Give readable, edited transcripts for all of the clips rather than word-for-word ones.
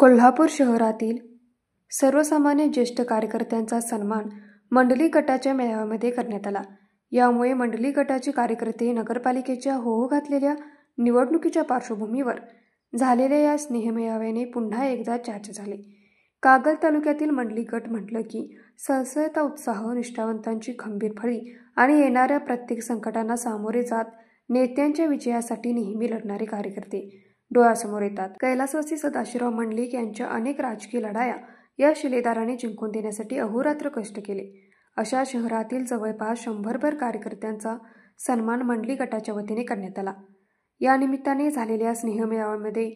कोल्हापूर शहरातील सर्वसामान्य ज्येष्ठ कार्यकर्त्यांचा सन्मान मंडली गटाच्या मेळाव्यामध्ये करण्यात आला. यामुळे मंडली गटाचे कार्यकर्ते नगरपालिकेच्या होऊ घातलेल्या निवडणुकीच्या पार्श्वभूमीवर झालेल्या या स्नेहमेळाव्याने पुन्हा एकदा चर्चा झाली. कागल तालुक्यातील मंडली गट म्हटलं की सळसळता उत्साह, निष्ठावंतांची खंबीर फळी आणि येणाऱ्या प्रत्येक संकटांना सामोरे जात नेत्यांच्या विजयासाठी नेहमी लढणारे कार्यकर्ते डोळ्यासमोर येतात. कैलासवासी सदाशिवराव मंडलिक यांच्या अनेक राजकीय लढाया या शिलेदाराने जिंकून देण्यासाठी अहोरात्र कष्ट केले. अशा शहरातील जवळपास 100भर कार्यकर्त्यांचा सन्मान मंडली गटाच्या वतीने करण्यात आला. या निमित्ताने झालेल्या स्नेहमेळाव्यामध्ये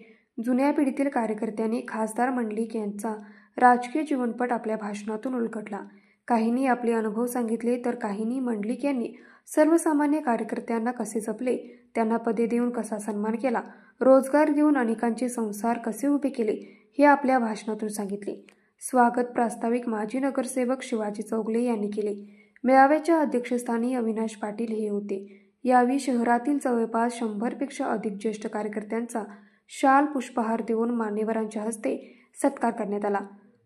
जुन्या पिढीतील कार्यकर्त्यांनी खासदार मंडलिक यांचा राजकीय जीवनपट आपल्या भाषणातून उलगडला. काहींनी आपले अनुभव सांगितले तर काहींनी मंडलिक यांनी सर्वसामान्य कार्यकर्त्यांना कसे जपले, त्यांना पदे देऊन कसा सन्मान केला, रोजगार देऊन अनेकांचे संसार कसे उभे केले हे आपल्या भाषणातून सांगितले. स्वागत प्रास्ताविक माजी नगरसेवक शिवाजी चौगले यांनी केले. मेळाव्याच्या अध्यक्षस्थानी अविनाश पाटील हे होते. यावेळी शहरातील जवळपास 100पेक्षा अधिक ज्येष्ठ कार्यकर्त्यांचा शाल पुष्पहार देऊन मान्यवरांच्या हस्ते सत्कार करण्यात आला.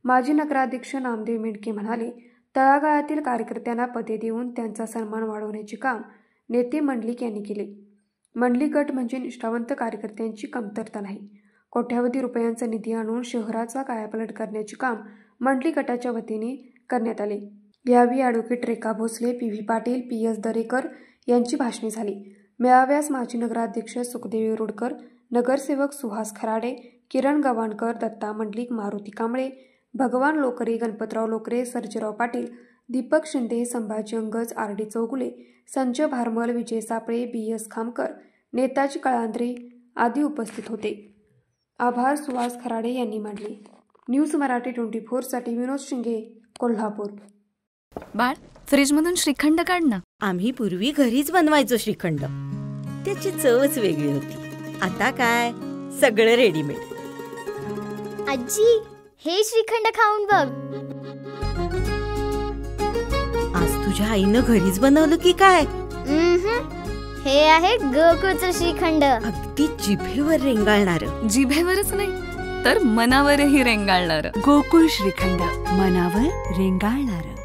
माजी नगराध्यक्ष नामदेव मेंढके म्हणाले, तळागाळातील कार्यकर्त्यांना पदे देऊन त्यांचा सन्मान वाढवण्याचे काम नेते मंडलिक यांनी केले. मंडली गट म्हणजे निष्ठावंत कार्यकर्त्यांची कमतरता नाही. कोट्यावधी रुपयांचा निधी आणून शहराचा कायापालट करण्याचे काम मंडली गटाच्या वतीने करण्यात आले. यावेळी ॲडव्होकेट रेखा भोसले, पी.व्ही. पाटील, पी.एस. दरेकर यांची भाषणे झाली. मेळाव्यास माजी नगराध्यक्ष सुखदेव येरोडकर, नगरसेवक सुहास खराडे, किरण गवाणकर, दत्ता मंडलिक, मारुती कांबळे, भगवान लोकरे, गणपतराव लोकरे, सर्जेराव पाटील, दीपक शिंदे, संभाजी अंगज, आर.डी. चौगुले, संजय भारमल, विजय सापळे, बी.एस. खामकर, नेताजी कळांद्रे आदी उपस्थित होते. आभार सुहास खराडे यांनी मांडले. न्यूज मराठी 24 साठी विनोद शिंगे, कोल्हापूर. बाळ, फ्रीजमधून श्रीखंड काढ ना. आम्ही पूर्वी घरीच बनवायचो श्रीखंड. त्याची चवच वेगळी होती. आता काय सगळं रेडीमेड. आजी, हे श्रीखंड खाऊन बघ. आज तुझ्या आईनं घरीच बनवलं की काय? हे आहे गोकुळचं श्रीखंड. अगदी जिभेवर रेंगाळणार. जिभेवरच नाही तर मनावरही रेंगाळणार. गोकुळ श्रीखंड, मनावर रेंगाळणार.